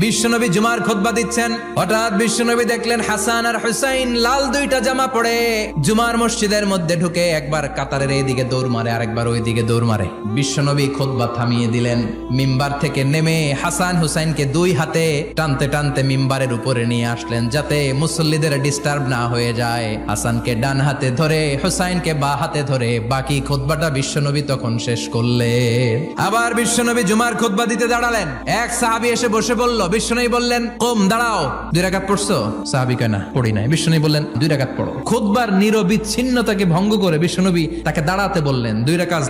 বিশ্বনবী জুমার খুতবা দিচ্ছেন, হঠাৎ বিশ্বনবী দেখলেন হাসান আর হুসাইন লাল দুইটা জামা পরে জুমার মসজিদের মধ্যে ঢুকে একবার কাতারের এইদিকে দৌড় মারে, আরেকবার ওইদিকে দৌড় মারে। বিশ্বনবী খুতবা থামিয়ে দিলেন, মিম্বার থেকে নেমে হাসান হুসাইনকে দুই হাতে টানতে টানতে মিম্বারের উপরে নিয়ে আসলেন যাতে মুসল্লিদের ডিস্টার্ব না হয়ে যায়। হাসানকে ডান হাতে ধরে হুসাইনকে বা হাতে ধরে বাকি খুতবাটা বিশ্বনবী তখন শেষ করলেন। আবার বিশ্বনবী জুমার খুতবা দিতে দাঁড়ালেন, এক সাহাবী এসে বসে বলল, বিশ্বনবী বললেন কম দাঁড়াও, 2 রাকাত পড়ছো? সাহাবী কয় না পড়ি নাই। বিশ্বনবী বললেন 2 রাকাত পড়ো। খুতবার নিরবিচ্ছিন্নতাকে ভঙ্গ করে বিশ্বনবী তাকে দাঁড়াতে বললেন, 2 রাকাত